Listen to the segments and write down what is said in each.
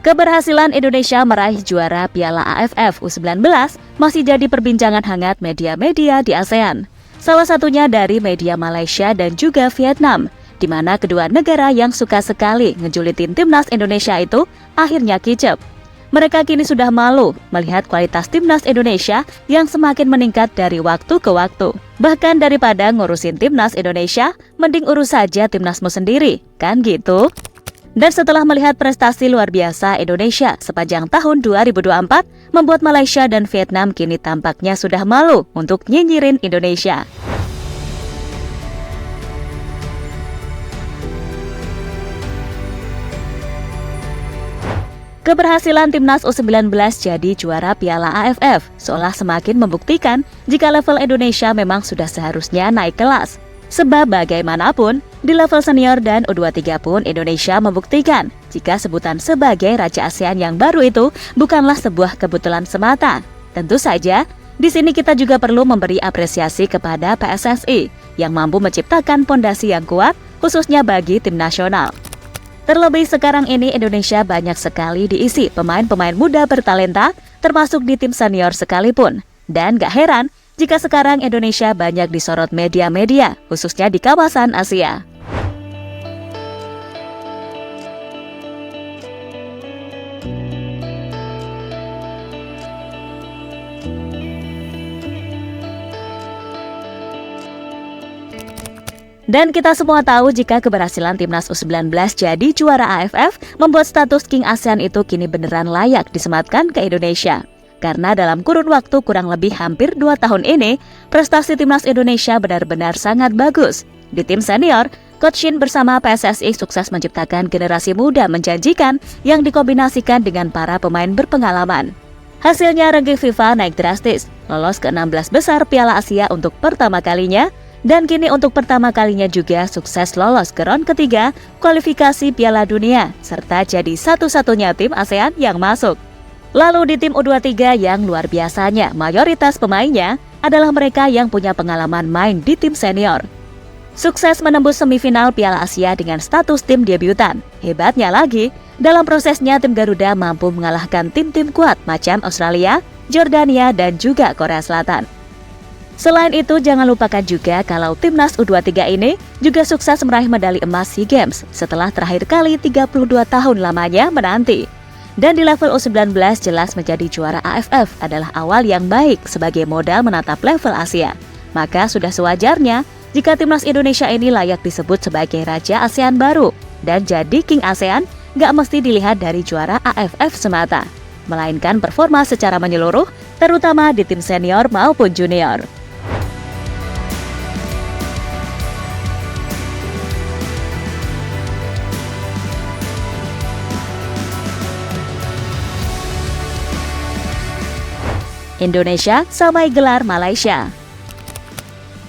Keberhasilan Indonesia meraih juara Piala AFF U19 masih jadi perbincangan hangat media-media di ASEAN. Salah satunya dari media Malaysia dan juga Vietnam, di mana kedua negara yang suka sekali ngejulitin timnas Indonesia itu akhirnya kicep. Mereka kini sudah malu melihat kualitas timnas Indonesia yang semakin meningkat dari waktu ke waktu. Bahkan daripada ngurusin timnas Indonesia, mending urus saja timnasmu sendiri, kan gitu? Dan setelah melihat prestasi luar biasa Indonesia sepanjang tahun 2024, membuat Malaysia dan Vietnam kini tampaknya sudah malu untuk nyinyirin Indonesia. Keberhasilan timnas U19 jadi juara Piala AFF seolah semakin membuktikan jika level Indonesia memang sudah seharusnya naik kelas. Sebab bagaimanapun, di level senior dan U23 pun Indonesia membuktikan jika sebutan sebagai Raja ASEAN yang baru itu bukanlah sebuah kebetulan semata. Tentu saja, di sini kita juga perlu memberi apresiasi kepada PSSI yang mampu menciptakan pondasi yang kuat khususnya bagi tim nasional. Terlebih sekarang ini Indonesia banyak sekali diisi pemain-pemain muda bertalenta termasuk di tim senior sekalipun. Dan gak heran jika sekarang Indonesia banyak disorot media-media, khususnya di kawasan Asia. Dan kita semua tahu jika keberhasilan timnas U19 jadi juara AFF membuat status King ASEAN itu kini beneran layak disematkan ke Indonesia. Karena dalam kurun waktu kurang lebih hampir 2 tahun ini, prestasi timnas Indonesia benar-benar sangat bagus. Di tim senior, Coach Shin bersama PSSI sukses menciptakan generasi muda menjanjikan yang dikombinasikan dengan para pemain berpengalaman. Hasilnya ranking FIFA naik drastis, lolos ke 16 besar Piala Asia untuk pertama kalinya, dan kini untuk pertama kalinya juga sukses lolos ke round ketiga kualifikasi Piala Dunia, serta jadi satu-satunya tim ASEAN yang masuk. Lalu di tim U23 yang luar biasanya, mayoritas pemainnya adalah mereka yang punya pengalaman main di tim senior. Sukses menembus semifinal Piala Asia dengan status tim debutan. Hebatnya lagi, dalam prosesnya tim Garuda mampu mengalahkan tim-tim kuat macam Australia, Jordania, dan juga Korea Selatan. Selain itu, jangan lupakan juga kalau timnas U23 ini juga sukses meraih medali emas SEA Games setelah terakhir kali 32 tahun lamanya menanti. Dan di level U19 jelas menjadi juara AFF adalah awal yang baik sebagai modal menatap level Asia. Maka sudah sewajarnya jika timnas Indonesia ini layak disebut sebagai Raja ASEAN baru. Dan jadi King ASEAN gak mesti dilihat dari juara AFF semata, melainkan performa secara menyeluruh, terutama di tim senior maupun junior. Indonesia samai gelar Malaysia.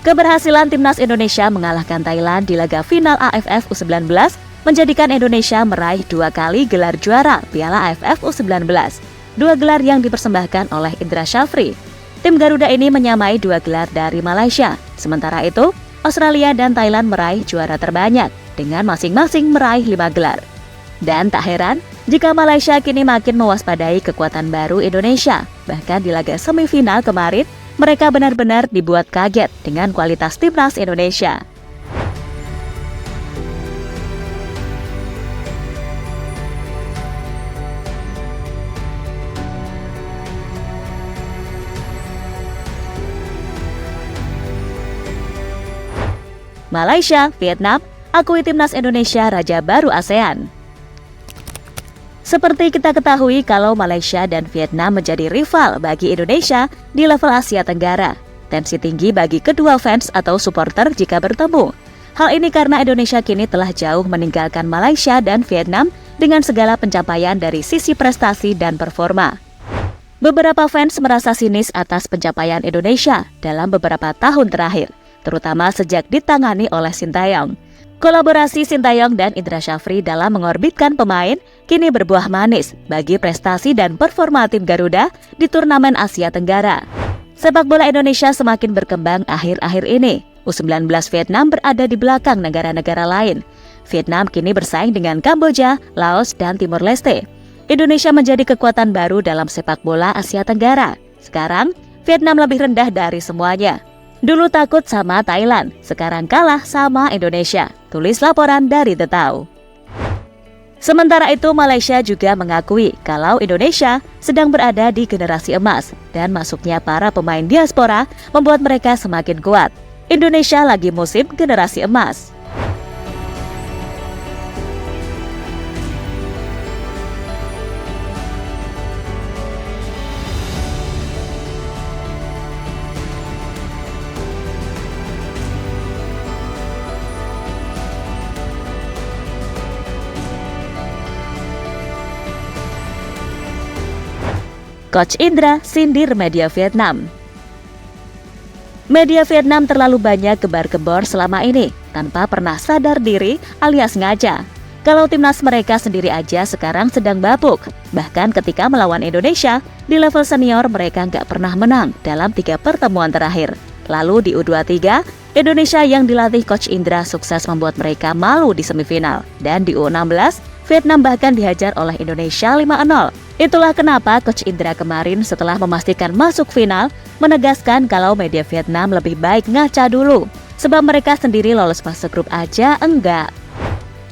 Keberhasilan timnas Indonesia mengalahkan Thailand di laga final AFF U19 menjadikan Indonesia meraih 2 kali gelar juara Piala AFF U19. 2 gelar yang dipersembahkan oleh Indra Syafri. Tim Garuda ini menyamai 2 gelar dari Malaysia. Sementara itu, Australia dan Thailand meraih juara terbanyak dengan masing-masing meraih 5 gelar. Dan tak heran jika Malaysia kini makin mewaspadai kekuatan baru Indonesia. Bahkan di laga semifinal kemarin, mereka benar-benar dibuat kaget dengan kualitas timnas Indonesia. Malaysia, Vietnam, akui timnas Indonesia Raja baru ASEAN. Seperti kita ketahui kalau Malaysia dan Vietnam menjadi rival bagi Indonesia di level Asia Tenggara. Tensi tinggi bagi kedua fans atau supporter jika bertemu. Hal ini karena Indonesia kini telah jauh meninggalkan Malaysia dan Vietnam dengan segala pencapaian dari sisi prestasi dan performa. Beberapa fans merasa sinis atas pencapaian Indonesia dalam beberapa tahun terakhir, terutama sejak ditangani oleh Sintayong. Kolaborasi Sintayong dan Indra Syafri dalam mengorbitkan pemain kini berbuah manis bagi prestasi dan performa tim Garuda di turnamen Asia Tenggara. Sepak bola Indonesia semakin berkembang akhir-akhir ini. U19 Vietnam berada di belakang negara-negara lain. Vietnam kini bersaing dengan Kamboja, Laos, dan Timor Leste. Indonesia menjadi kekuatan baru dalam sepak bola Asia Tenggara. Sekarang, Vietnam lebih rendah dari semuanya. Dulu takut sama Thailand, sekarang kalah sama Indonesia. Tulis laporan dari The Tau. Sementara itu, Malaysia juga mengakui kalau Indonesia sedang berada di generasi emas dan masuknya para pemain diaspora membuat mereka semakin kuat. Indonesia lagi musim generasi emas. Coach Indra sindir media Vietnam. Media Vietnam terlalu banyak gebar-gebor selama ini, tanpa pernah sadar diri alias ngaca. Kalau timnas mereka sendiri aja sekarang sedang bapuk. Bahkan ketika melawan Indonesia, di level senior mereka nggak pernah menang dalam 3 pertemuan terakhir. Lalu di U23, Indonesia yang dilatih Coach Indra sukses membuat mereka malu di semifinal. Dan di U16, Vietnam bahkan dihajar oleh Indonesia 5-0. Itulah kenapa Coach Indra kemarin setelah memastikan masuk final, menegaskan kalau media Vietnam lebih baik ngaca dulu. Sebab mereka sendiri lolos masuk grup aja enggak.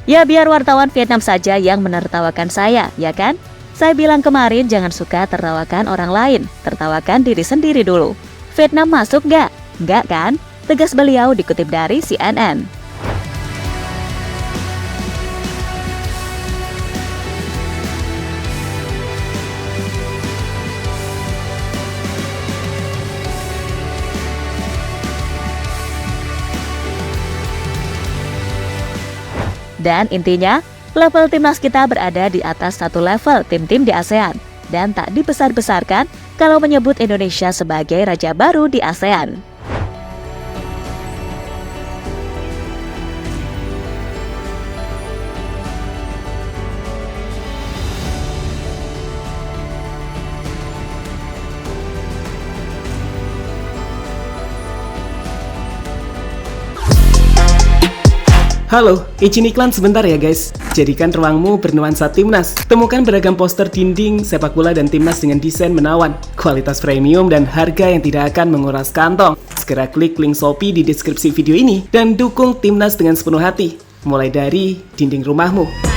Ya biar wartawan Vietnam saja yang menertawakan saya, ya kan? Saya bilang kemarin jangan suka tertawakan orang lain, tertawakan diri sendiri dulu. Vietnam masuk nggak? Nggak kan? Tegas beliau dikutip dari CNN. Dan intinya, level timnas kita berada di atas satu level tim-tim di ASEAN. Dan tak dibesar-besarkan kalau menyebut Indonesia sebagai raja baru di ASEAN. Halo, izin iklan sebentar ya guys. Jadikan ruangmu bernuansa timnas. Temukan beragam poster dinding, sepak bola dan timnas dengan desain menawan, kualitas premium dan harga yang tidak akan menguras kantong. Segera klik link Shopee di deskripsi video ini dan dukung timnas dengan sepenuh hati. Mulai dari dinding rumahmu.